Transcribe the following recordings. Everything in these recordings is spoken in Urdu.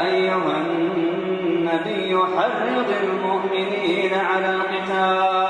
أيها النبي حرض المؤمنين على القتال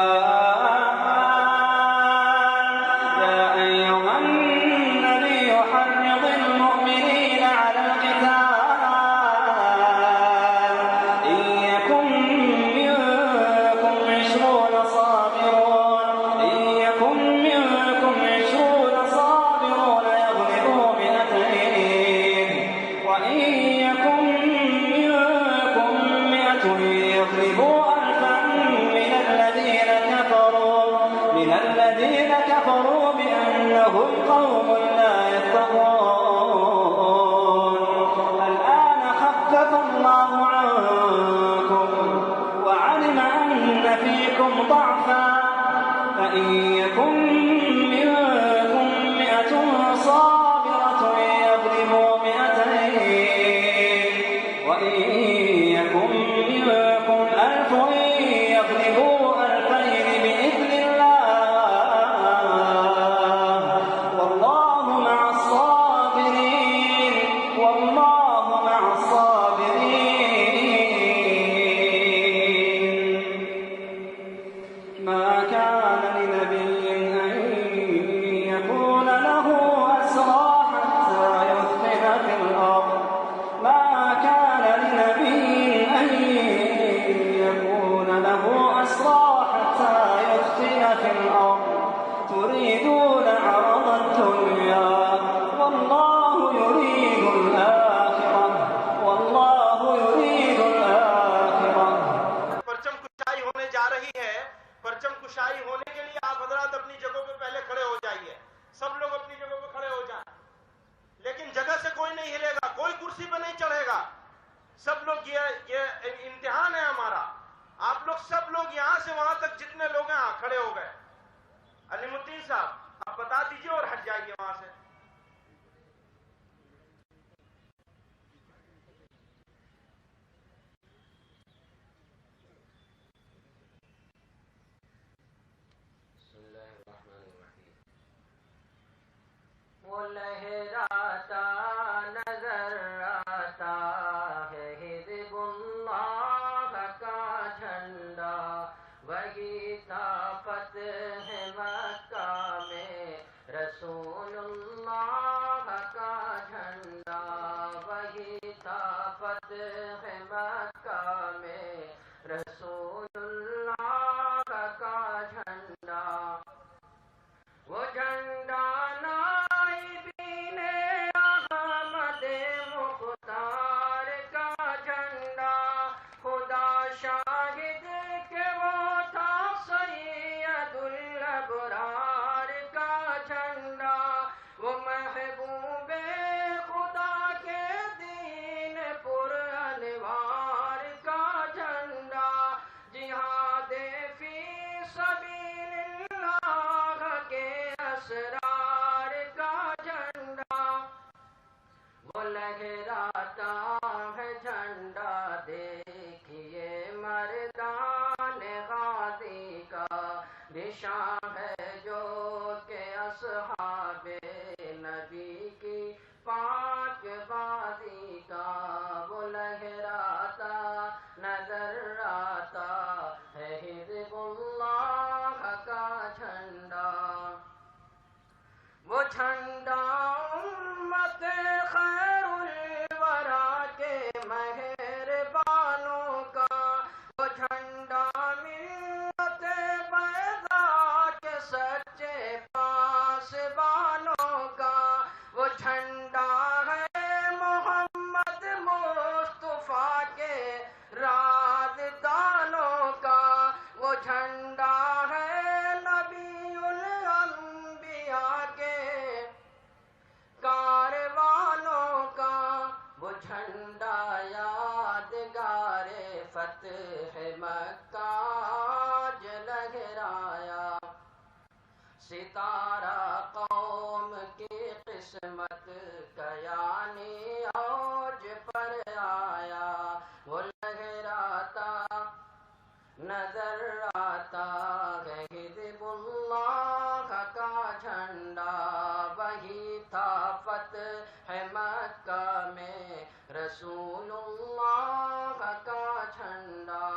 رسول اللہ کا جھنڈا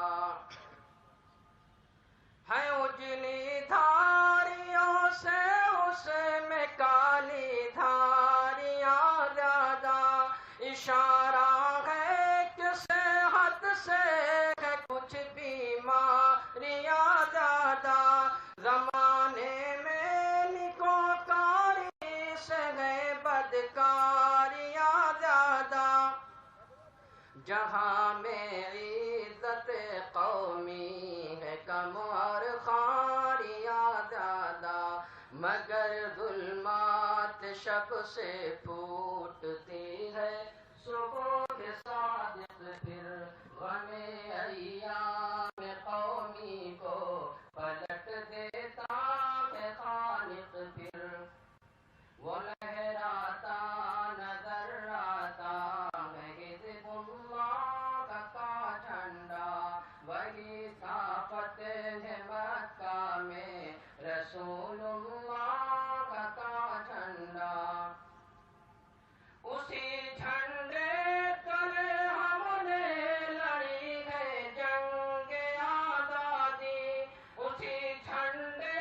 ہے اجلی دھاریوں سے اس میں کالی دھاریاں زیادہ اشارہ ہے کہ صحت سے ہے کچھ بیماریاں زیادہ زمانے میں نکوکاری سے ہے بدکاریاں زیادہ جہاں میں عزت قومی ہے کم اور خاریاں زیادہ مگر ظلمات شب سے پھوٹتی ہے صبح صادق پھر غم ایام قومی کو پلٹ دیتا ہے خالق پھر وہ لہراتا نظر آتا ہے حزب اللہ کا جھنڈا وہی تھا فتح مکہ میں رسول اللہ کا جھنڈا اسی جھنڈے تلے ہم نے لڑی ہے جنگ آزادی اسی جھنڈے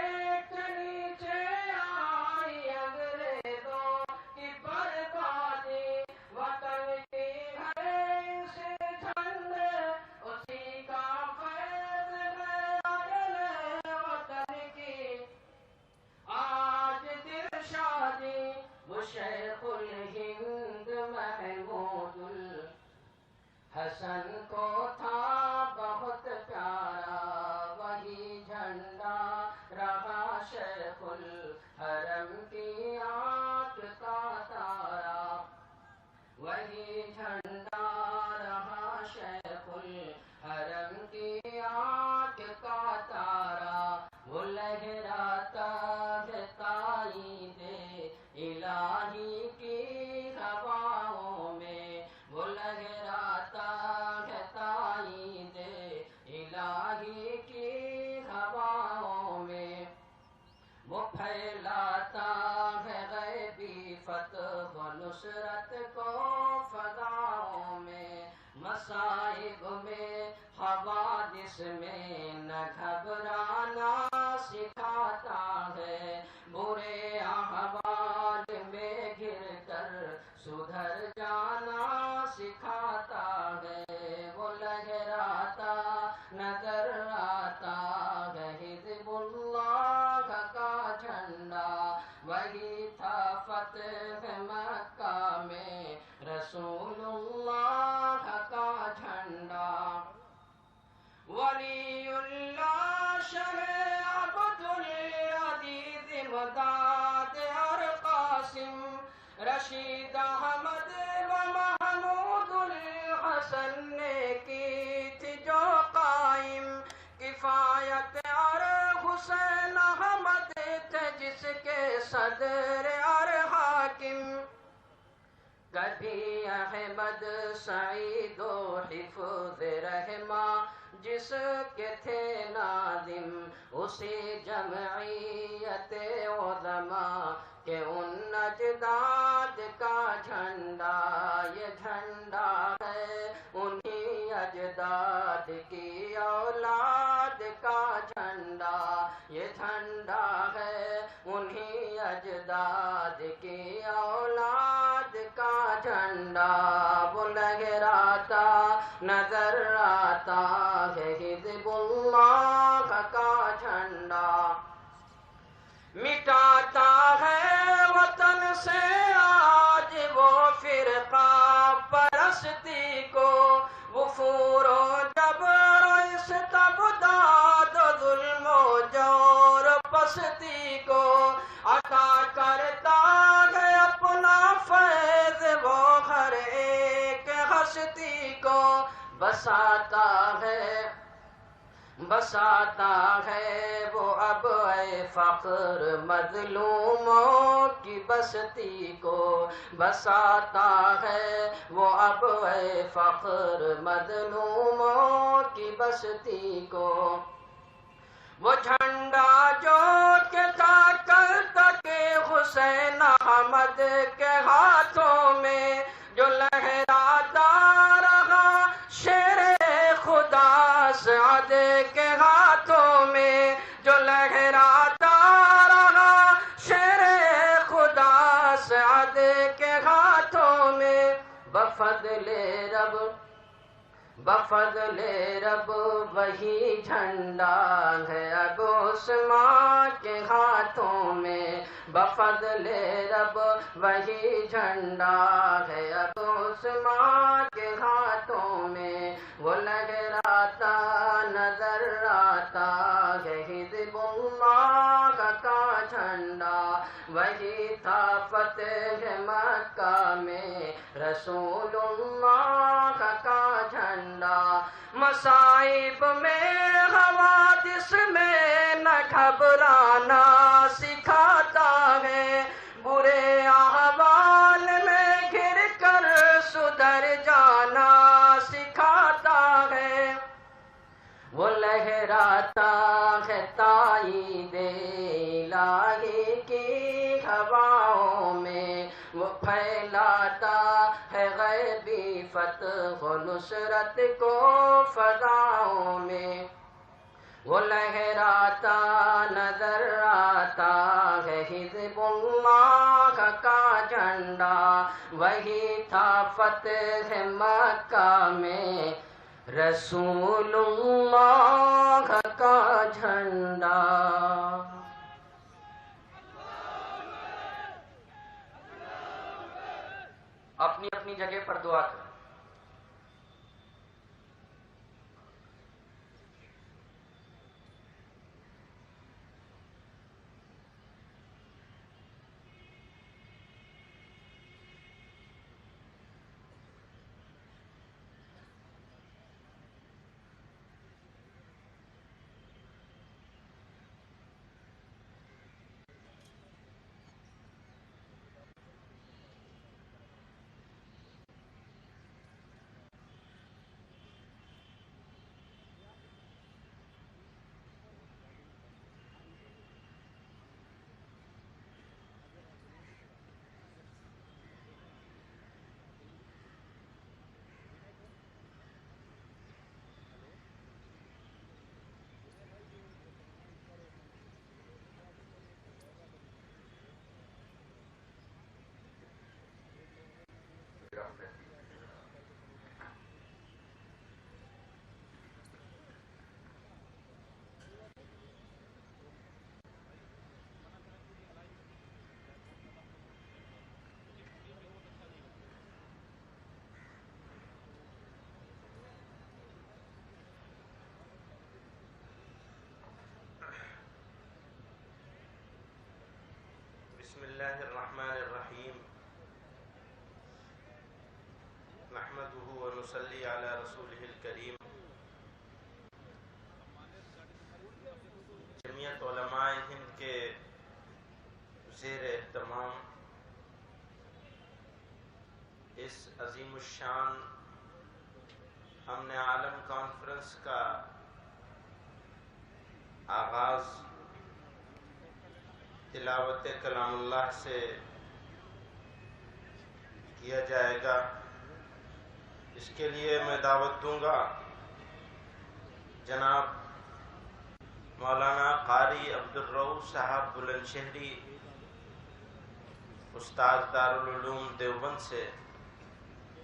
کے نیچے آئی انگریزوں کی بربادی وطن کی ہے اس جھنڈے اسی کا فیض ہے اگلے وطن کی آج دل شادی وہ شیخ الہند محمود الحسن کو تھا بہت پیارا وہی جھنڈا رہا شیخ الحرم کی آنکھ کا تارا وہی جھنڈا رہا شیخ الحرم کی آنکھ کا تارا وہ لہراتا ہے تائید الہی کی ہواؤں میں وہ لہراتا ہے تائید الہی کی ہواؤں میں وہ پھیلاتا ہے غیبی فتح و نصرت کو فضاؤں میں مصائب میں حوادث میں نہ گھبرانا سکھاتا ہے برے احوال میں گر کر سدھر جانا سکھاتا ہے وہ لہراتا نظر آتا ہے حزب اللہ کا جھنڈا وہی تھا فتح مکہ میں رسول اللہ کا جھنڈا ولی اللہ شہ عبد العزیز امداد اور قاسم رشید احمد و محمود الحسن نے کی تھی جو قائم کفایت اور حسین احمد تھے جس کے صدر اور حاکم کبھی احمد سعید و حفظ رحمہ جس کے تھے ناظم اسی جمعیت عظما کہ ان اجداد کا جھنڈا یہ جھنڈا ہے انہی اجداد کی اولاد کا جھنڈا یہ جھنڈا ہے انہی اجداد کی اولاد کا جھنڈا وہ لہراتا نظر آتا ہے حزب اللہ کا جھنڈا مٹاتا ہے وطن سے آج وہ فرقہ پرستی کو غفور و جبر و استبداد و ظلم و جور پستی کو عطا کرتا ہے اپنا فیض وہ ہر ایک ہستی کو بساتا ہے وہ اب اے فخر مظلوموں کی بستی کو بساتا ہے وہ اب اے فخر مظلوموں کی بستی کو وہ جھنڈا جو کہ تھا کل تک حسین احمد کے ہاتھوں میں جو لہراتا سعد کے ہاتھوں میں جو لہراتا رہا شیر خدا سعد کے ہاتھوں میں بفضل رب وہی جھنڈا ہے اب عثمان کے ہاتھوں میں بفضل رب وہی جھنڈا ہے اب عثمان کے ہاتھوں میں وہ لہراتا نظر آتا ہے حزب اللہ کا جھنڈا وہی تھا فتح مکہ میں رسول اللہ کا جھنڈا مصائب میں حوادث میں نہ گھبرانا سکھاتا ہے برے احوال میں گر کر سدھر جانا سکھاتا ہے وہ لہراتا ہے تائید الہی کی ہواؤں میں وہ پھیلاتا ہے غیبی فتح و نصرت کو فضاؤں میں وہ لہراتا نظر آتا ہے حزب اللہ کا جھنڈا وہی تھا فتح مکہ میں رسول اللہ کا جھنڈا اپنی اپنی جگہ پر دعا کریں بسم اللہ الرحمن الرحیم نحمده ونصلی علی رسولہ الکریم جمعیت علماء ہند کے زیر اہتمام اس عظیم الشان امن عالم کانفرنس کا آغاز تلاوت کلام اللہ سے کیا جائے گا اس کے لیے میں دعوت دوں گا جناب مولانا قاری عبدالرؤوف صاحب بلند شہری استاد دارالعلوم دیوبند سے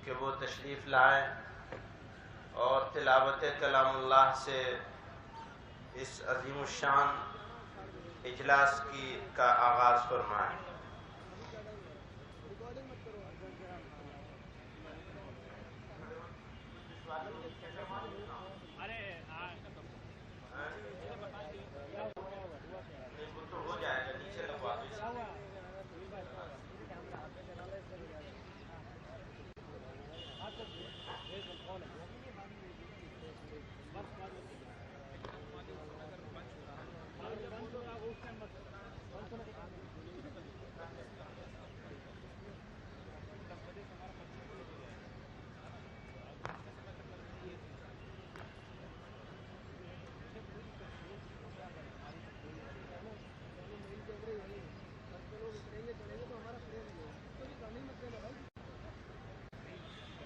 کہ وہ تشریف لائیں اور تلاوت کلام اللہ سے اس عظیم الشان اجلاس کا آغاز فرمائیں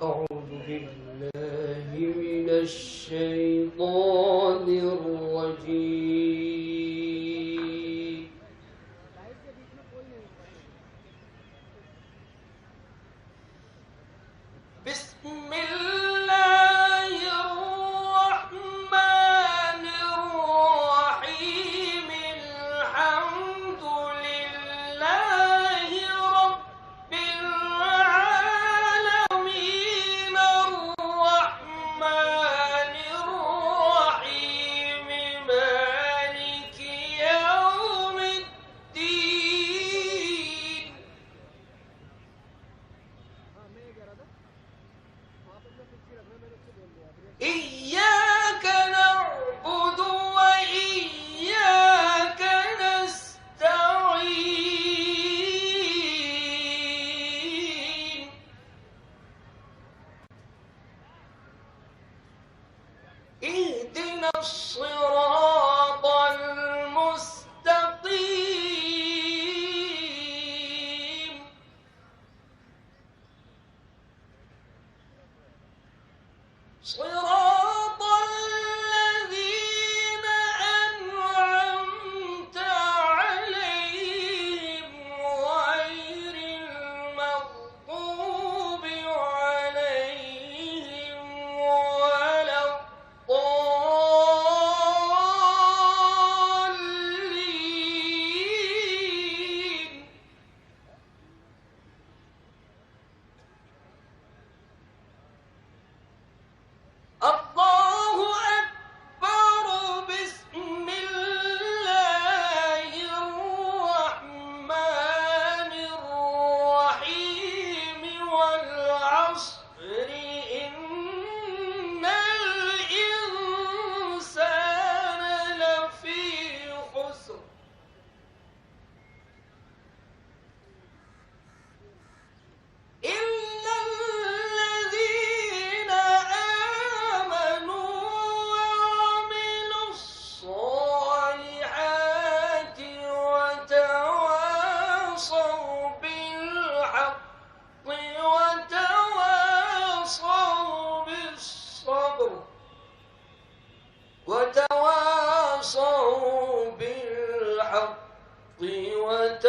أعوذ بالله من الشيطان اهدنا الصراط المستقيم صراط الذين أنعمت عليهم غير المغضوب عليهم ولا الضالين. الله أكبر. بسم الله الرحمن الرحيم. والعصر إن الإنسان لفي خسر إلا الذين آمنوا وعملوا الصالحات وتواصوا بالحق وتواصوا بالصبر وتواصوا بالحق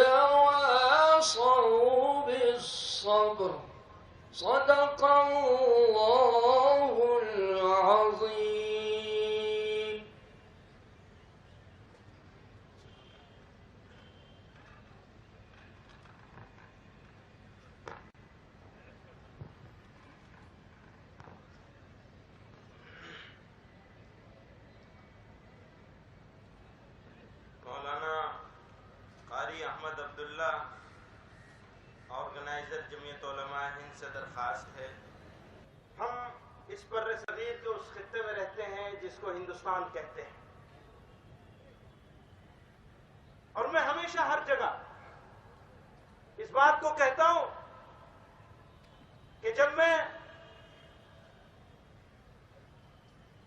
وتواصوا بالصبر. صدق الله العظيم. مولانا قاری احمد عبداللہ آرگنائزر جمعیت علماء ہند سے درخواست ہے، ہم اس بر صغیر کے اس خطے میں رہتے ہیں جس کو ہندوستان کہتے ہیں، اور میں ہمیشہ ہر جگہ اس بات کو کہتا ہوں کہ جب میں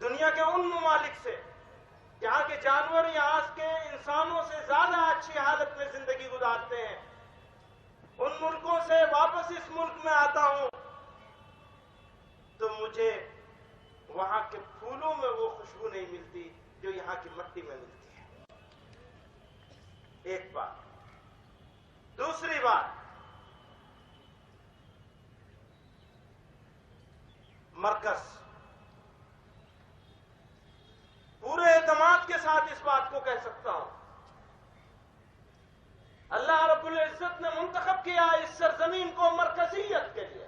دنیا کے ان ممالک سے جہاں کے جانور یہاں کے انسانوں سے زیادہ اچھی حالت میں زندگی گزارتے ہیں، ان ملکوں سے واپس اس ملک میں آتا ہوں تو مجھے وہاں کے پھولوں میں وہ خوشبو نہیں ملتی جو یہاں کی مٹی میں ملتی ہے. ایک بات. دوسری بات، مرکز پورے اعتماد کے ساتھ اس بات کو کہہ سکتا ہوں، اللہ رب العزت نے منتخب کیا اس سرزمین کو مرکزیت کے لیے.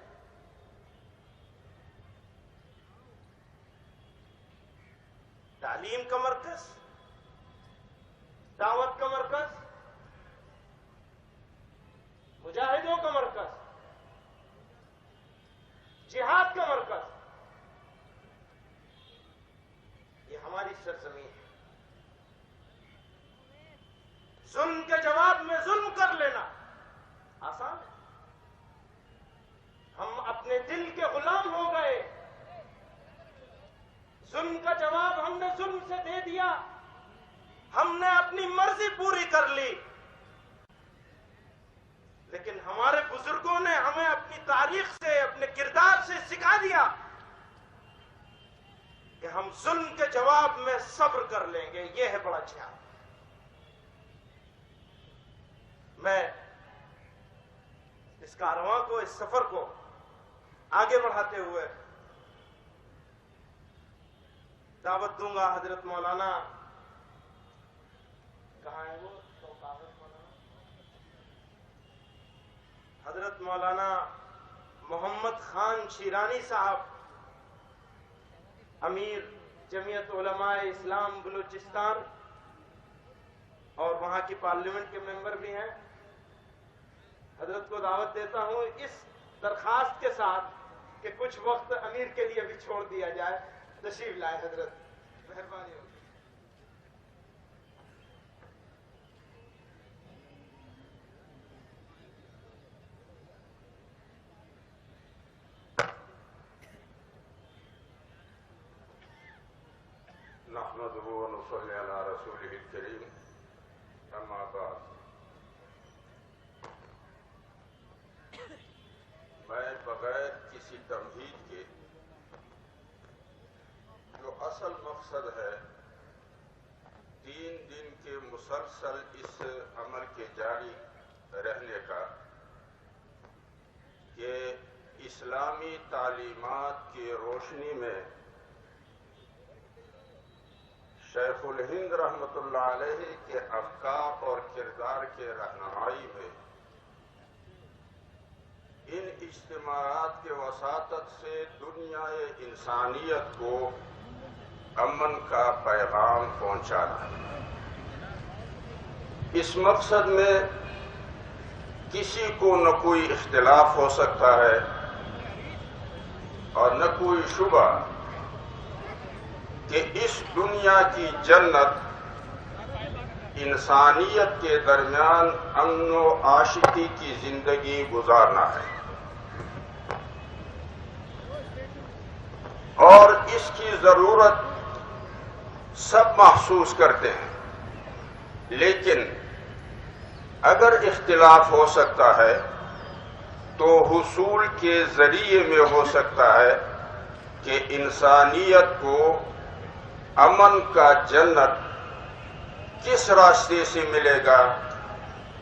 تعلیم کا مرکز، دعوت کا مرکز، مجاہدوں کا مرکز، جہاد کا مرکز، یہ ہماری سرزمین ہے. ظلم کے جواب میں ظلم کر لینا آسان ہے. ہم اپنے دل کے غلام ہو گئے، ظلم کا جواب ہم نے ظلم سے دے دیا، ہم نے اپنی مرضی پوری کر لی. لیکن ہمارے بزرگوں نے ہمیں اپنی تاریخ سے، اپنے کردار سے سکھا دیا کہ ہم ظلم کے جواب میں صبر کر لیں گے. یہ ہے بڑا جہاد. میں اس کارواں کو، اس سفر کو آگے بڑھاتے ہوئے دعوت دوں گا حضرت مولانا، کہاں ہے وہ مولانا؟ حضرت مولانا محمد خان شیرانی صاحب، امیر جمعیت علماء اسلام بلوچستان اور وہاں کی پارلیمنٹ کے ممبر بھی ہیں. حضرت کو دعوت دیتا ہوں اس درخواست کے ساتھ کہ کچھ وقت امیر کے لیے بھی چھوڑ دیا جائے. تشریف لائے حضرت، مہربانی ہوگی. نحمده ونصلي على رسوله الكريم اما بعد میں بغیر کسی تمہید کے جو اصل مقصد ہے 3 دن کے مسلسل اس عمل کے جاری رہنے کا کہ اسلامی تعلیمات کی روشنی میں شیخ الہند رحمۃ اللہ علیہ کے افکار اور کردار کے رہنمائی میں ان اجتماعات کے وساطت سے دنیا انسانیت کو امن کا پیغام پہنچانا. اس مقصد میں کسی کو نہ کوئی اختلاف ہو سکتا ہے اور نہ کوئی شبہ کہ اس دنیا کی جنت انسانیت کے درمیان امن و عاشقی کی زندگی گزارنا ہے اور اس کی ضرورت سب محسوس کرتے ہیں. لیکن اگر اختلاف ہو سکتا ہے تو حصول کے ذریعے میں ہو سکتا ہے کہ انسانیت کو امن کا جنت کس راستے سے ملے گا,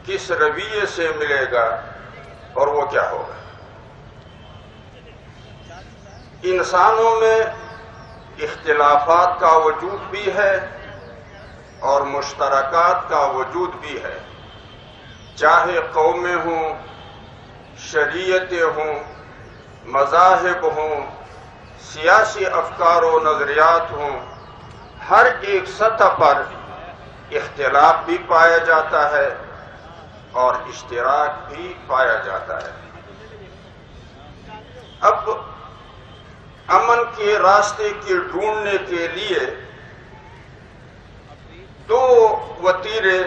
کس رویے سے ملے گا اور وہ کیا ہوگا. انسانوں میں اختلافات کا وجود بھی ہے اور مشترکات کا وجود بھی ہے, چاہے قومیں ہوں, شریعتیں ہوں, مذاہب ہوں, سیاسی افکار و نظریات ہوں. ہر ایک سطح پر اختلاف بھی پایا جاتا ہے اور اشتراک بھی پایا جاتا ہے. اب امن کے راستے کے ڈھونڈنے کے لیے 2 وتیرے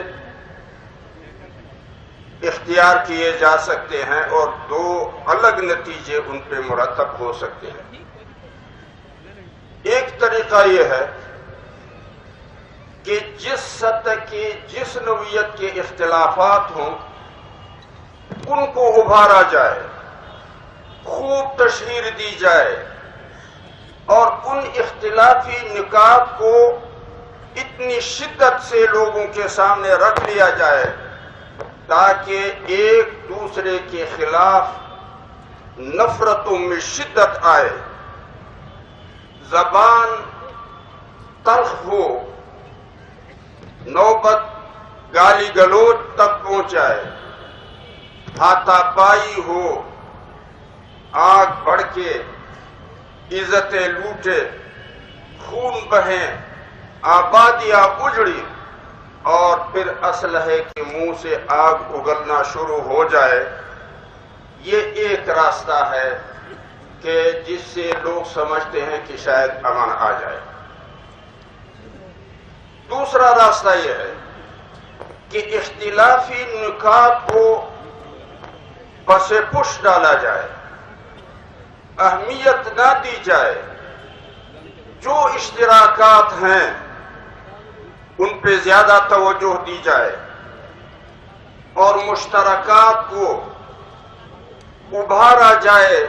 اختیار کیے جا سکتے ہیں اور 2 الگ نتیجے ان پہ مرتب ہو سکتے ہیں. ایک طریقہ یہ ہے کہ جس سطح کی جس نوعیت کے اختلافات ہوں ان کو ابھارا جائے, خوب تشہیر دی جائے اور ان اختلافی نکات کو اتنی شدت سے لوگوں کے سامنے رکھ لیا جائے تاکہ ایک دوسرے کے خلاف نفرتوں میں شدت آئے, زبان تلخ ہو, نوبت گالی گلوچ تک پہنچائے, ہاتھا پائی ہو, آگ بھڑکے, عزتیں لوٹے, خون بہیں, آبادیاں اجڑی اور پھر اسلحے کے منہ سے آگ اگلنا شروع ہو جائے. یہ ایک راستہ ہے کہ جس سے لوگ سمجھتے ہیں کہ شاید امن آ جائے. دوسرا راستہ یہ ہے کہ اختلافی نکات کو پس پش ڈالا جائے, اہمیت نہ دی جائے, جو اشتراکات ہیں ان پہ زیادہ توجہ دی جائے اور مشترکات کو ابھارا جائے,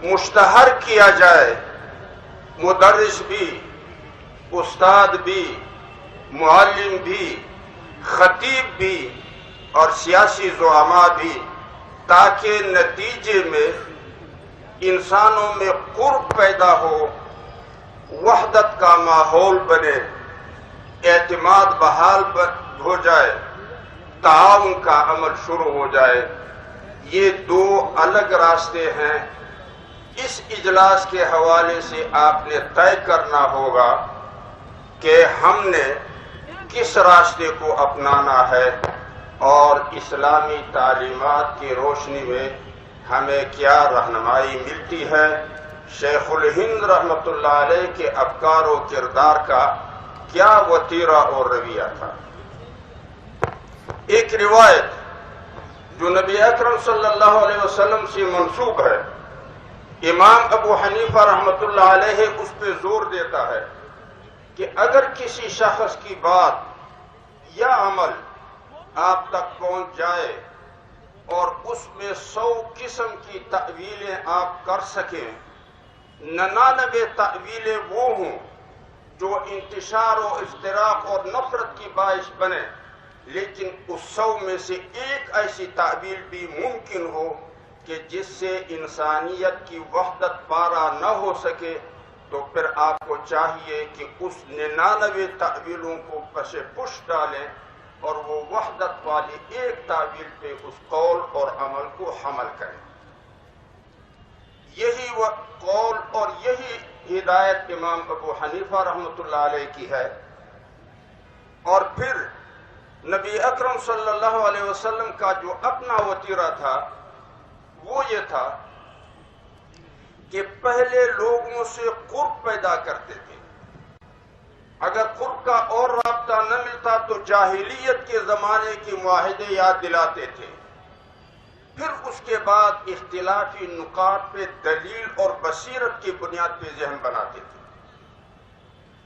مشتہر کیا جائے. مدرس بھی, استاد بھی, معلم بھی, خطیب بھی اور سیاسی زعماء بھی, تاکہ نتیجے میں انسانوں میں قرب پیدا ہو, وحدت کا ماحول بنے, اعتماد بحال ہو جائے, تعاون کا عمل شروع ہو جائے. یہ 2 الگ راستے ہیں. اس اجلاس کے حوالے سے آپ نے طے کرنا ہوگا کہ ہم نے کس راستے کو اپنانا ہے اور اسلامی تعلیمات کی روشنی میں ہمیں کیا رہنمائی ملتی ہے. شیخ الہند رحمۃ اللہ علیہ کے افکار و کردار کا کیا وتیرہ اور رویہ تھا. ایک روایت جو نبی اکرم صلی اللہ علیہ وسلم سے منسوب ہے, امام ابو حنیفہ رحمۃ اللہ علیہ اس پہ زور دیتا ہے کہ اگر کسی شخص کی بات یا عمل آپ تک پہنچ جائے اور اس میں 100 قسم کی تأویلیں آپ کر سکیں، 99 تأویلیں وہ ہوں جو انتشار و افتراق اور نفرت کی باعث بنے، لیکن اس 100 میں سے ایک ایسی تعبیر بھی ممکن ہو کہ جس سے انسانیت کی وحدت پارا نہ ہو سکے، تو پھر آپ کو چاہیے کہ اس 99 تعبیروں کو پس پش ڈالیں اور وہ وحدت والی ایک تعبیر پہ اس قول اور عمل کو حمل کریں۔ یہی وہ قول اور یہی ہدایت امام ابو حنیفہ رحمۃ اللہ علیہ کی ہے۔ اور پھر نبی اکرم صلی اللہ علیہ وسلم کا جو اپنا وتیرہ تھا وہ یہ تھا کہ پہلے لوگوں سے قرب پیدا کرتے تھے، اگر قرب کا اور رابطہ نہ ملتا تو جاہلیت کے زمانے کے معاہدے یاد دلاتے تھے، پھر اس کے بعد اختلافی نکات پہ دلیل اور بصیرت کی بنیاد پہ ذہن بناتے تھے۔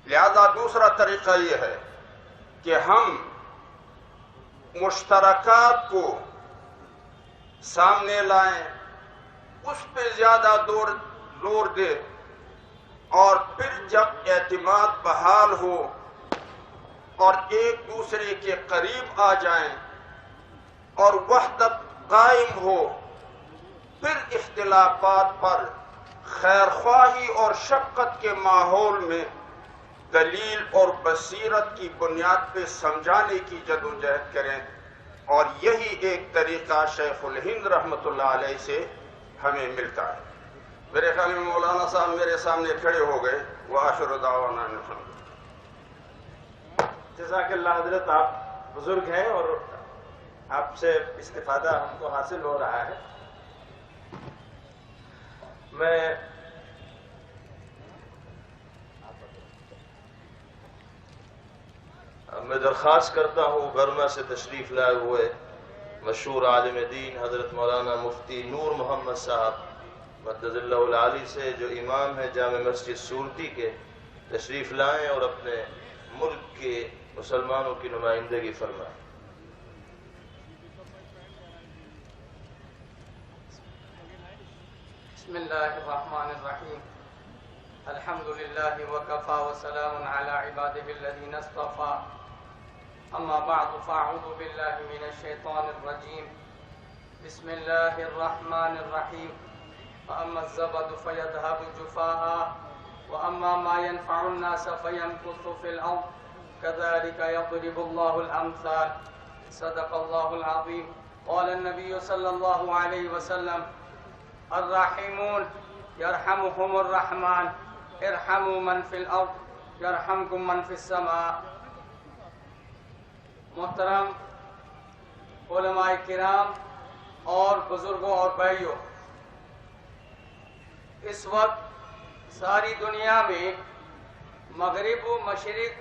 لہذا دوسرا طریقہ یہ ہے کہ ہم مشترکات کو سامنے لائیں، اس پہ زیادہ زور دے، اور پھر جب اعتماد بحال ہو اور ایک دوسرے کے قریب آ جائیں اور وحدت قائم ہو، پھر اختلافات پر خیر خواہی اور شفقت کے ماحول میں دلیل اور بصیرت کی بنیاد پہ سمجھانے کی جدوجہد کریں، اور یہی ایک طریقہ شیخ الہند رحمۃ اللہ علیہ سے ہمیں ملتا ہے۔ میرے خیال میں مولانا صاحب میرے سامنے کھڑے ہو گئے۔ وآخر دعوانا جزاک اللہ حضرت، آپ بزرگ ہیں اور آپ سے استفادہ ہم کو حاصل ہو رہا ہے۔ میں درخواست کرتا ہوں برما سے تشریف لائے ہوئے مشہور عالم دین حضرت مولانا مفتی نور محمد صاحب مدد اللہ العالی سے، جو امام ہے جامع مسجد صورتی کے، تشریف لائیں اور اپنے ملک کے مسلمانوں کی نمائندگی فرمائیں۔ بسم اللہ الرحمن الرحیم، الحمد للہ وکفا وسلام علی عبادہ الذین اصطفیٰ، اما بعد فاعوذ باللہ من الشیطان الرجیم، بسم اللہ الرحمن الرحیم، فاما الزبد فیذهب جفاء واما ما ينفع الناس فيمكث في الارض كذلك يضرب الله الامثال، صدق الله العظیم۔ قال النبي صلی اللہ علیہ وسلم الراحمون يرحمهم الرحمن ارحموا من في الارض يرحمكم من في السماء۔ محترم علماء کرام اور بزرگوں اور بھائیوں، اس وقت ساری دنیا میں مغرب و مشرق،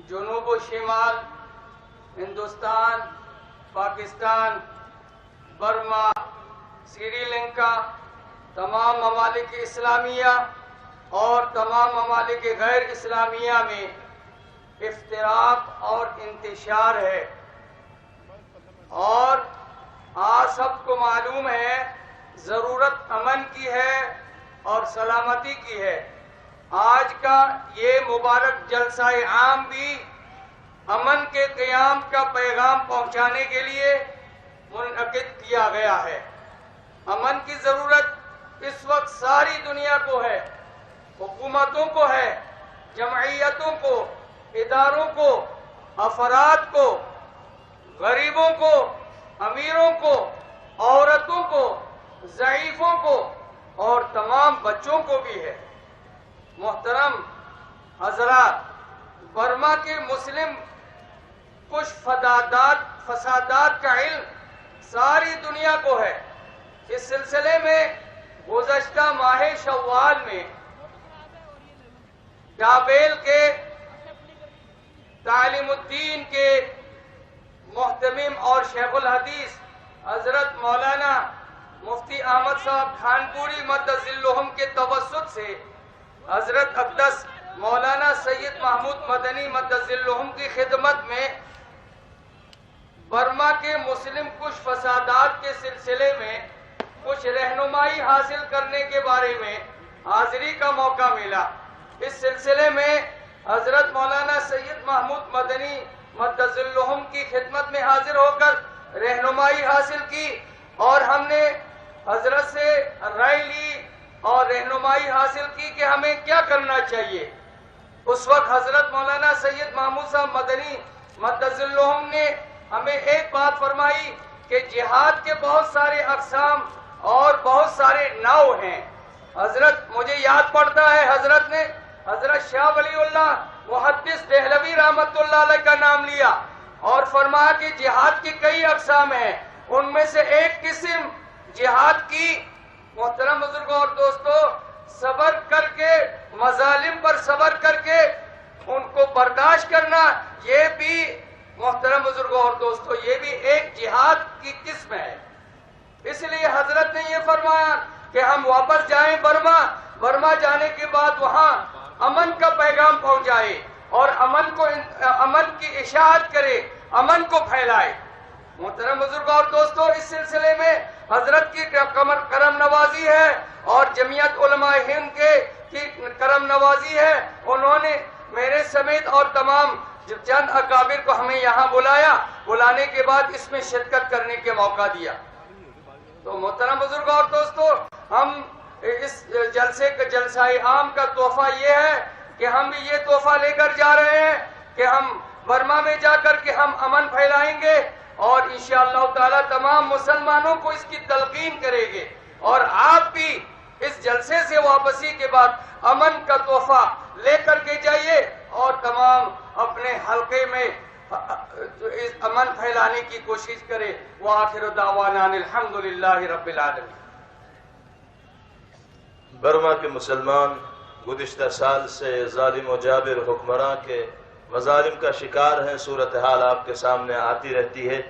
جنوب و شمال، ہندوستان، پاکستان، برما، سری لنکا، تمام ممالک اسلامیہ اور تمام ممالک غیر اسلامیہ میں افتراق اور انتشار ہے، اور آپ سب کو معلوم ہے ضرورت امن کی ہے اور سلامتی کی ہے۔ آج کا یہ مبارک جلسہ عام بھی امن کے قیام کا پیغام پہنچانے کے لیے منعقد کیا گیا ہے۔ امن کی ضرورت اس وقت ساری دنیا کو ہے، حکومتوں کو ہے، جمعیتوں کو، اداروں کو، افراد کو، غریبوں کو، امیروں کو، عورتوں کو، ضعیفوں کو اور تمام بچوں کو بھی ہے۔ محترم حضرات، برما کے مسلم کچھ فسادات کا علم ساری دنیا کو ہے۔ اس سلسلے میں گزشتہ ماہ شوال میں ڈابیل کے تعلیم الدین کے محتمم اور شیخ الحدیث حضرت مولانا مفتی احمد صاحب خانپوری مدظلہم کے توسط سے حضرت اقدس مولانا سید محمود مدنی مدظلہم کی خدمت میں برما کے مسلم کش فسادات کے سلسلے میں کچھ رہنمائی حاصل کرنے کے بارے میں حاضری کا موقع ملا۔ اس سلسلے میں حضرت مولانا سید محمود مدنی مدظلہم کی خدمت میں حاضر ہو کر رہنمائی حاصل کی اور ہم نے حضرت سے رائے لی اور رہنمائی حاصل کی کہ ہمیں کیا کرنا چاہیے۔ اس وقت حضرت مولانا سید محمود صاحب مدنی مدظلہم نے ہمیں ایک بات فرمائی کہ جہاد کے بہت سارے اقسام اور بہت سارے ناؤ ہیں۔ حضرت مجھے یاد پڑتا ہے حضرت نے حضرت شاہ ولی اللہ محدث دہلوی رحمت اللہ علیہ کا نام لیا اور فرمایا کہ جہاد کی کئی اقسام ہیں، ان میں سے ایک قسم جہاد کی محترم بزرگوں اور دوستو صبر کر کے مظالم پر صبر کر کے ان کو برداشت کرنا، یہ بھی محترم بزرگوں اور دوستو یہ بھی ایک جہاد کی قسم ہے۔ اس لیے حضرت نے یہ فرمایا کہ ہم واپس جائیں برما جانے کے بعد وہاں امن کا پیغام پہنچائے اور امن کی اشاعت کرے، امن کو پھیلائے۔ محترم بزرگوں اور دوستو اس سلسلے میں حضرت کی کرم نوازی ہے اور جمعیت علماء ہند کی کرم نوازی ہے، انہوں نے میرے سمیت اور تمام چند اکابر کو ہمیں یہاں بلانے کے بعد اس میں شرکت کرنے کے موقع دیا۔ تو محترم بزرگوں اور دوستو ہم اس جلسہ عام کا تحفہ یہ ہے کہ ہم بھی یہ تحفہ لے کر جا رہے ہیں کہ ہم برما میں جا کر کے ہم امن پھیلائیں گے اور انشاءاللہ تعالی تمام مسلمانوں کو اس کی تلقین کریں گے، اور آپ بھی اس جلسے سے واپسی کے بعد امن کا تحفہ لے کر کے جائیے اور تمام اپنے حلقے میں اس امن پھیلانے کی کوشش کرے۔ وآخر دعوانا الحمدللہ رب العالمین۔ برما کے مسلمان گزشتہ سال سے ظالم و جابر حکمراں کے مظالم کا شکار ہیں، صورتحال آپ کے سامنے آتی رہتی ہے۔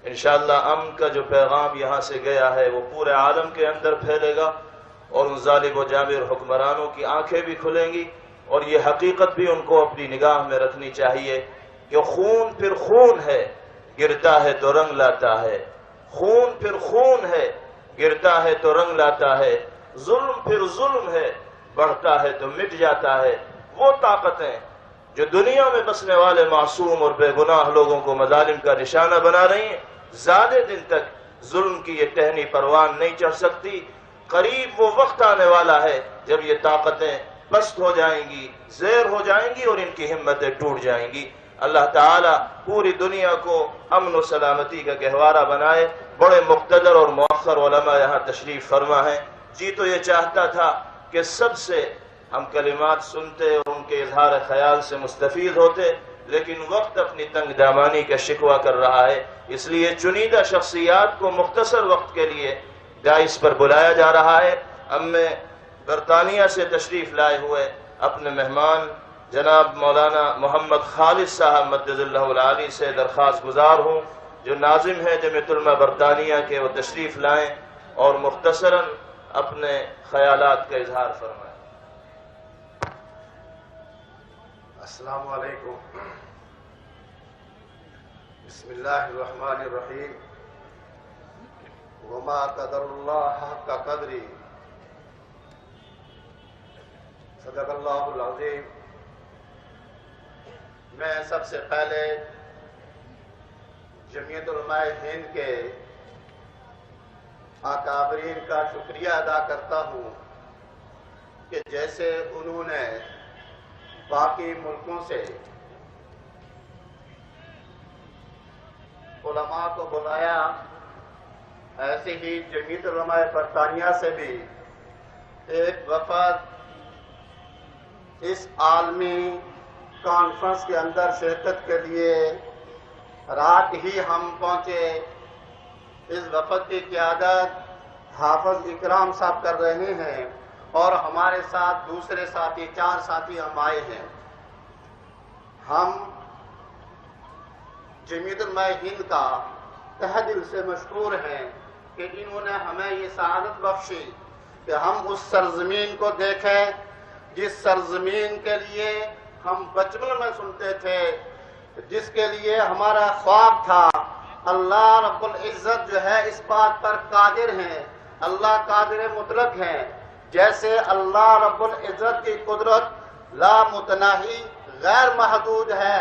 انشاءاللہ امن کا جو پیغام یہاں سے گیا ہے وہ پورے عالم کے اندر پھیلے گا اور ان ظالم و جابر حکمرانوں کی آنکھیں بھی کھلیں گی، اور یہ حقیقت بھی ان کو اپنی نگاہ میں رکھنی چاہیے کہ خون پھر خون ہے، گرتا ہے تو رنگ لاتا ہے، خون پھر خون ہے، گرتا ہے تو رنگ لاتا ہے، ظلم پھر ظلم ہے، بڑھتا ہے تو مٹ جاتا ہے۔ وہ طاقتیں جو دنیا میں بسنے والے معصوم اور بے گناہ لوگوں کو مظالم کا نشانہ بنا رہی ہیں، زیادہ دن تک ظلم کی یہ ٹہنی پروان نہیں چڑھ سکتی۔ قریب وہ وقت آنے والا ہے جب یہ طاقتیں پست ہو جائیں گی، زیر ہو جائیں گی اور ان کی ہمتیں ٹوٹ جائیں گی۔ اللہ تعالیٰ پوری دنیا کو امن و سلامتی کا گہوارہ بنائے۔ بڑے مقتدر اور مؤخر علماء یہاں تشریف فرما ہیں۔ جی تو یہ چاہتا تھا کہ سب سے ہم کلمات سنتے اور ان کے اظہار خیال سے مستفید ہوتے، لیکن وقت اپنی تنگ دامانی کا شکوہ کر رہا ہے، اس لیے چنیدہ شخصیات کو مختصر وقت کے لیے دائس پر بلایا جا رہا ہے۔ اب میں برطانیہ سے تشریف لائے ہوئے اپنے مہمان جناب مولانا محمد خالد صاحب مدد اللہ العالی سے درخواست گزار ہوں، جو ناظم ہے جمعیت علماء برطانیہ کے، وہ تشریف لائیں اور مختصراً اپنے خیالات کا اظہار فرمائیں۔ السلام علیکم۔ بسم اللہ الرحمن الرحیم۔ وما قدر اللہ حق قدری، صدق اللہ العظیم۔ میں سب سے پہلے جمعیت علماء ہند کے اکابرین کا شکریہ ادا کرتا ہوں کہ جیسے انہوں نے باقی ملکوں سے علماء کو بلایا، ایسے ہی جمعیت علماء برطانیہ سے بھی ایک وفد اس عالمی کانفرنس کے اندر شرکت کے لیے رات ہی ہم پہنچے۔ اس وفد کی قیادت حافظ اکرام صاحب کر رہے ہیں اور ہمارے ساتھ دوسرے ساتھی 4 ساتھی ہم آئے ہیں۔ ہم جمعیت علماء ہند کا تہ دل سے مشکور ہیں کہ انہوں نے ہمیں یہ سعادت بخشی کہ ہم اس سرزمین کو دیکھیں جس سرزمین کے لیے ہم بچپن میں سنتے تھے، جس کے لیے ہمارا خواب تھا، اللہ رب العزت جو ہے اس بات پر قادر ہیں، اللہ قادر مطلق ہیں۔ جیسے اللہ رب العزت کی قدرت لا متناہی غیر محدود ہے،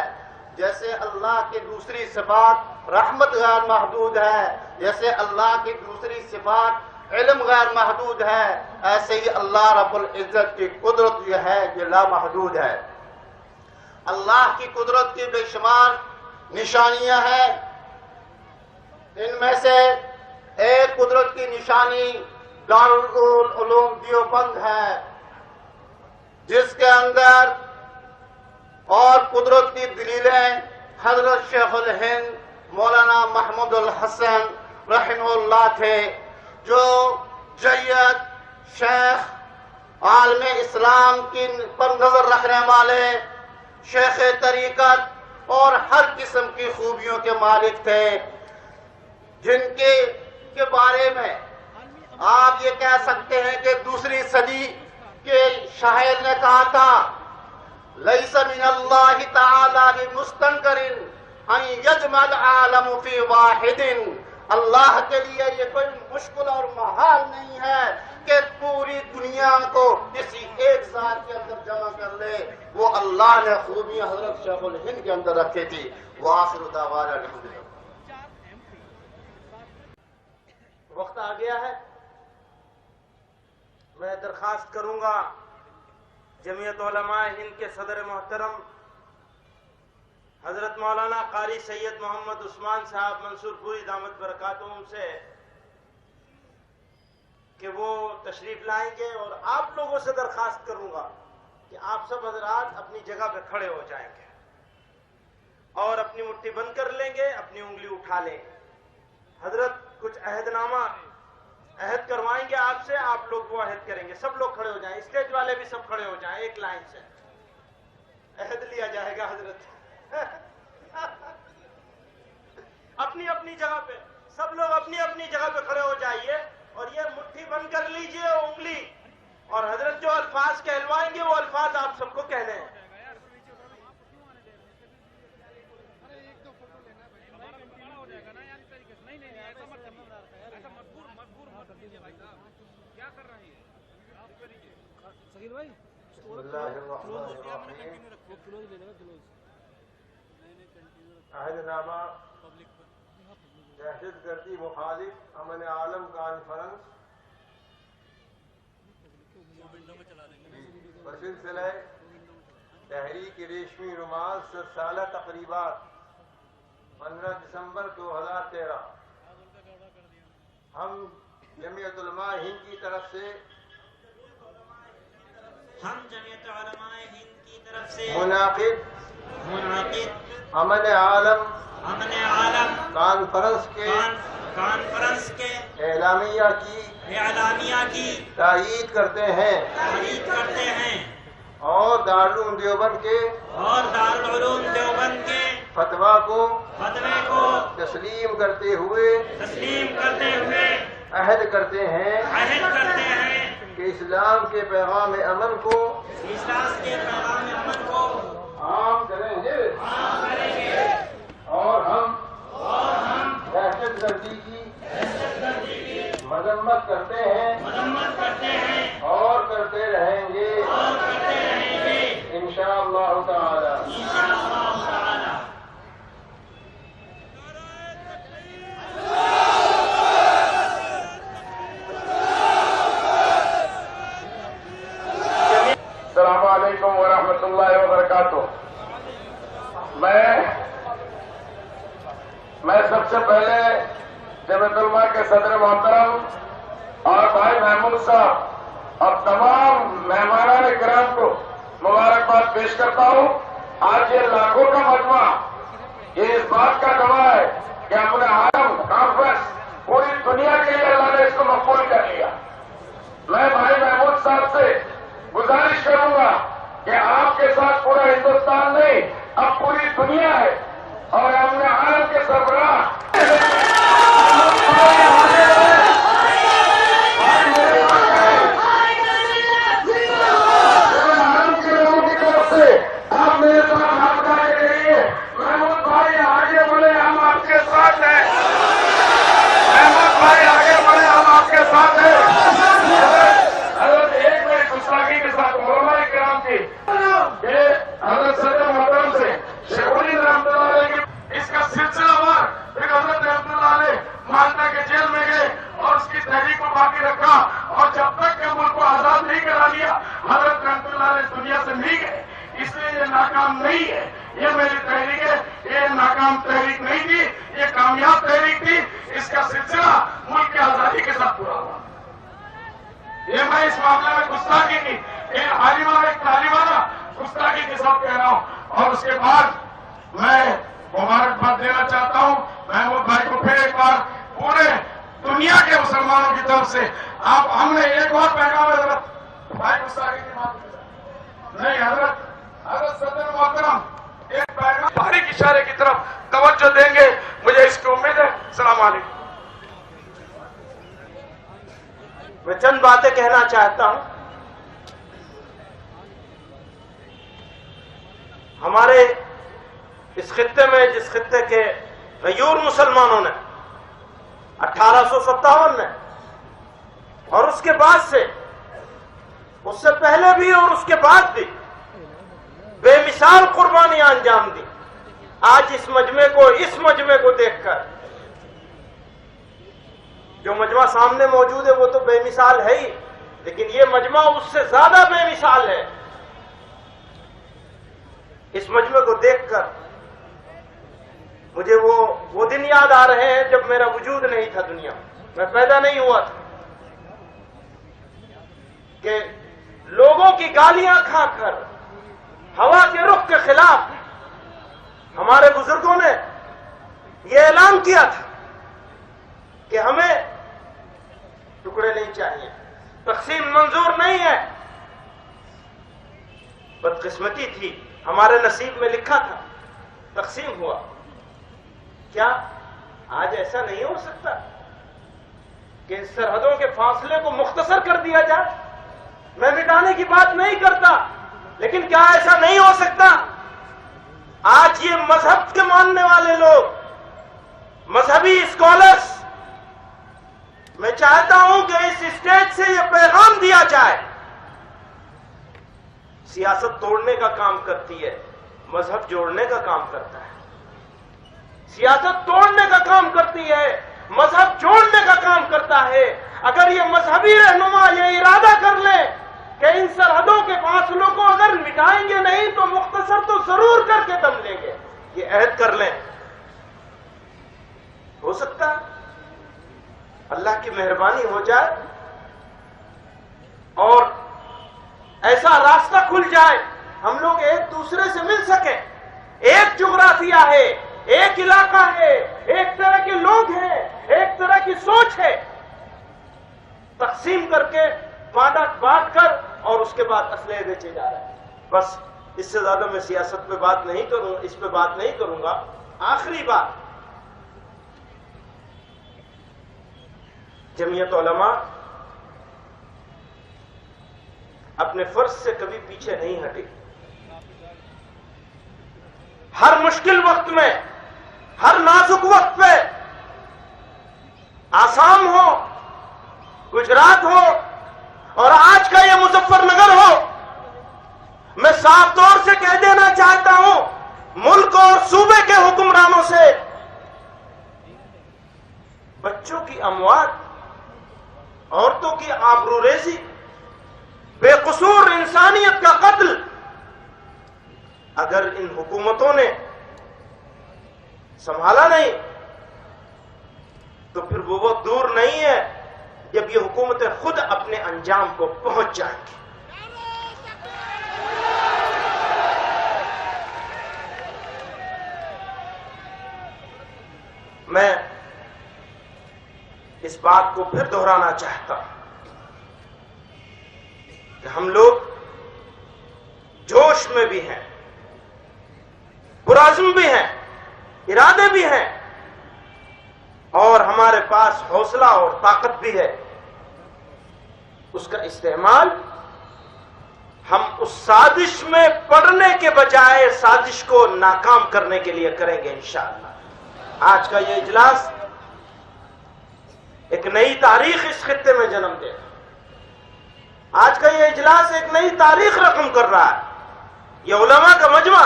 جیسے اللہ کی دوسری صفات رحمت غیر محدود ہے، جیسے اللہ کی دوسری صفات علم غیر محدود ہے، ایسے ہی اللہ رب العزت کی قدرت جو ہے یہ لا محدود ہے۔ اللہ کی قدرت کی بے شمار نشانیاں ہیں، ان میں سے ایک قدرت کی نشانی دارالعلوم دیوبند ہے، جس کے اندر اور قدرت کی دلیلیں حضرت شیخ الہند مولانا محمود الحسن رحمہ اللہ تھے، جو جید شیخ عالم اسلام کی پر نظر رکھنے والے شیخ طریقت اور ہر قسم کی خوبیوں کے مالک تھے، جن کے بارے میں آپ یہ کہہ سکتے ہیں کہ دوسری صدی کے شاعر نے کہا تھا لَيْسَ مِنَ اللَّهِ تَعَالَى بِمُسْتَنْكَرٍ أَن يَجْمَعَ الْعَالَمُ فِي وَاحِدٍ۔ اللہ کے لیے یہ کوئی مشکل اور محال نہیں ہے کہ پوری دنیا کو کسی ایک ذات کے اندر جمع کر لے، وہ اللہ نے خوبیاں حضرت شیخ الہند کے اندر رکھی تھی۔ وآخر دعوانا الحمدللہ۔ وقت آ گیا ہے، میں درخواست کروں گا جمعیت علماء ہند کے صدر محترم حضرت مولانا قاری سید محمد عثمان صاحب منصور پوری دامت برکاتہم سے کہ وہ تشریف لائیں گے، اور آپ لوگوں سے درخواست کروں گا کہ آپ سب حضرات اپنی جگہ پہ کھڑے ہو جائیں گے اور اپنی مٹھی بند کر لیں گے، اپنی انگلی اٹھا لیں گے۔ حضرت کچھ عہد کروائیں گے آپ سے، آپ لوگ وہ عہد کریں گے۔ سب لوگ کھڑے ہو جائیں، اسٹیج والے بھی سب کھڑے ہو جائیں، ایک لائن سے عہد لیا جائے گا حضرت۔ اپنی اپنی جگہ پہ سب لوگ اپنی اپنی جگہ پہ کھڑے ہو جائیے اور یہ مٹھی بند کر لیجئے انگلی، اور حضرت جو الفاظ کہلوائیں گے وہ الفاظ آپ سب کو کہنے ہیں۔ بسم اللہ الرحمن الرحیم۔ عہد نامہ دہشت گردی مخالف امن عالم کانفرنس بسلسلہ تحریک ریشمی رومال 100 سالہ تقریبات 15 دسمبر 2013 ہم جمعیت علماء ہند کی طرف سے منعقد امن عالم کانفرنس کے اعلامیہ کی تائید کرتے ہیں اور دارالعلوم دیوبند کے فتویٰ کو تسلیم کرتے ہوئے عہد کرتے ہیں کہ اسلام کے پیغام امن کو عام کریں گے اور ہم دہشت گردی کی مذمت کرتے ہیں اور کرتے رہیں گے انشاءاللہ تعالی۔ السلام علیکم ورحمۃ اللہ وبرکاتہ۔ میں سب سے پہلے جمعیت علماء کے صدر محترم اور بھائی محمود صاحب اور تمام مہمانان کرام کو مبارکباد پیش کرتا ہوں۔ آج یہ لاکھوں کا مجمع یہ اس بات کا گواہ ہے کہ امن عالم کانفرنس پوری دنیا کے لیے اللہ نے اس کو مقبول کر لیا۔ میں بھائی محمود صاحب سے گزارش کروں گا کہ آپ کے ساتھ پورا ہندوستان نہیں اب پوری دنیا ہے، اور امن عالم کے سربراہ کی کہ حضرت صدر محترم سے شیخ الہند رحمۃ اللہ علیہ کی اس کا سلسلہ وار پھر حضرت رحمۃ اللہ علیہ مالٹا کے جیل میں گئے اور اس کی تحریک کو باقی رکھا، اور جب تک کہ ملک کو آزاد نہیں کرا لیا حضرت رحمۃ اللہ علیہ دنیا سے نہیں گئے. اس لیے یہ ناکام نہیں ہے، یہ میری تحریک ہے، یہ ناکام تحریک نہیں تھی، یہ کامیاب تحریک تھی. اس کا سلسلہ ملک کی آزادی کے ساتھ پورا ہوا. یہ میں اس معاملے میں گستاخی کی، ایک عالمہ ایک طالبانہ گستاخی کے ساتھ کہہ رہا ہوں. اور اس کے بعد میں مبارکباد دینا چاہتا ہوں محمود بھائی کو پھر ایک بار پورے دنیا کے مسلمانوں کی طرف سے. آپ ہم نے ایک اور پیغام حضرت بھائی گستاخی کی بات نہیں، حضرت صدر محترم ایک پیغام باریک اشارے کی طرف توجہ دیں گے، مجھے اس کی امید ہے. السلام علیکم. میں چند باتیں کہنا چاہتا ہوں. ہمارے اس خطے میں، جس خطے کے غیور مسلمانوں نے 1857 میں اور اس کے بعد سے، اس سے پہلے بھی اور اس کے بعد بھی بے مثال قربانیاں انجام دی. آج اس مجمع کو دیکھ کر جو مجمع سامنے موجود ہے وہ تو بے مثال ہے ہی، لیکن یہ مجمع اس سے زیادہ بے مثال ہے. اس مجمع کو دیکھ کر مجھے وہ دن یاد آ رہے ہیں جب میرا وجود نہیں تھا دنیا میں پیدا نہیں ہوا تھا، کہ لوگوں کی گالیاں کھا کر ہوا کے رخ کے خلاف ہمارے بزرگوں نے یہ اعلان کیا تھا کہ ہمیں ٹکڑے نہیں چاہیے، تقسیم منظور نہیں ہے. بدقسمتی تھی، ہمارے نصیب میں لکھا تھا، تقسیم ہوا. کیا آج ایسا نہیں ہو سکتا کہ ان سرحدوں کے فاصلے کو مختصر کر دیا جائے؟ میں مٹانے کی بات نہیں کرتا، لیکن کیا ایسا نہیں ہو سکتا؟ آج یہ مذہب کے ماننے والے لوگ، مذہبی اسکالرز، میں چاہتا ہوں کہ اس اسٹیج سے یہ پیغام دیا جائے. سیاست توڑنے کا کام کرتی ہے، مذہب جوڑنے کا کام کرتا ہے. سیاست توڑنے کا کام کرتی ہے، مذہب جوڑنے کا کام کرتا ہے. اگر یہ مذہبی رہنما یہ ارادہ کر لیں کہ ان سرحدوں کے فاصلوں کو اگر مٹائیں گے نہیں تو مختصر تو ضرور کر کے دم لیں گے، یہ عہد کر لیں، ہو سکتا ہے اللہ کی مہربانی ہو جائے اور ایسا راستہ کھل جائے، ہم لوگ ایک دوسرے سے مل سکیں. ایک جغرافیہ ہے، ایک علاقہ ہے، ایک طرح کے لوگ ہیں، ایک طرح کی سوچ ہے. تقسیم کر کے بانٹ کر اور اس کے بعد اسلحے بیچے جا رہے ہیں. بس اس سے زیادہ میں سیاست پہ بات نہیں کروں، اس پہ بات نہیں کروں گا. آخری بات، جمعیت علماء اپنے فرض سے کبھی پیچھے نہیں ہٹی. ہر مشکل وقت میں، ہر نازک وقت پہ، آسام ہو، گجرات ہو اور آج کا یہ مظفر نگر ہو، میں صاف طور سے کہہ دینا چاہتا ہوں ملک اور صوبے کے حکمرانوں سے، بچوں کی اموات، عورتوں کی آبروریزی، بے قصور انسانیت کا قتل، اگر ان حکومتوں نے سنبھالا نہیں تو پھر وہ وقت دور نہیں ہے جب یہ حکومتیں خود اپنے انجام کو پہنچ جائیں گی. میں اس بات کو پھر دہرانا چاہتا ہوں کہ ہم لوگ جوش میں بھی ہیں، پرعزم بھی ہیں، ارادے بھی ہیں اور ہمارے پاس حوصلہ اور طاقت بھی ہے. اس کا استعمال ہم اس سازش میں پڑنے کے بجائے سازش کو ناکام کرنے کے لیے کریں گے انشاءاللہ. آج کا یہ اجلاس ایک نئی تاریخ اس خطے میں جنم دے گا. آج کا یہ اجلاس ایک نئی تاریخ رقم کر رہا ہے. یہ علماء کا مجمع.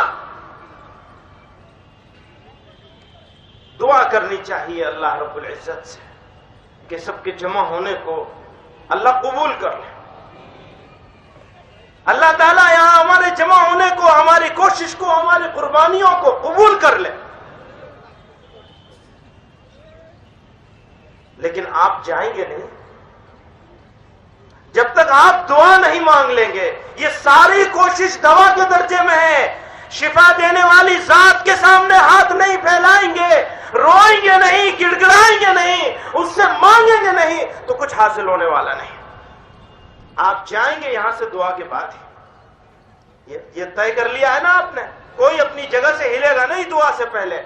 دعا کرنی چاہیے اللہ رب العزت سے کہ سب کے جمع ہونے کو اللہ قبول کر لے. اللہ تعالیٰ یہاں ہمارے جمع ہونے کو، ہماری کوشش کو، ہماری قربانیوں کو قبول کر لے. لیکن آپ جائیں گے نہیں جب تک آپ دعا نہیں مانگ لیں گے. یہ ساری کوشش دوا کے درجے میں ہے. شفا دینے والی ذات کے سامنے ہاتھ نہیں پھیلائیں گے، روئیں گے نہیں، گڑ گڑائیں گے نہیں، اس سے مانگیں گے نہیں تو کچھ حاصل ہونے والا نہیں. آپ جائیں گے یہاں سے دعا کے بعد ہی. یہ طے کر لیا ہے نا آپ نے. کوئی اپنی جگہ سے ہلے گا نہیں دعا سے پہلے.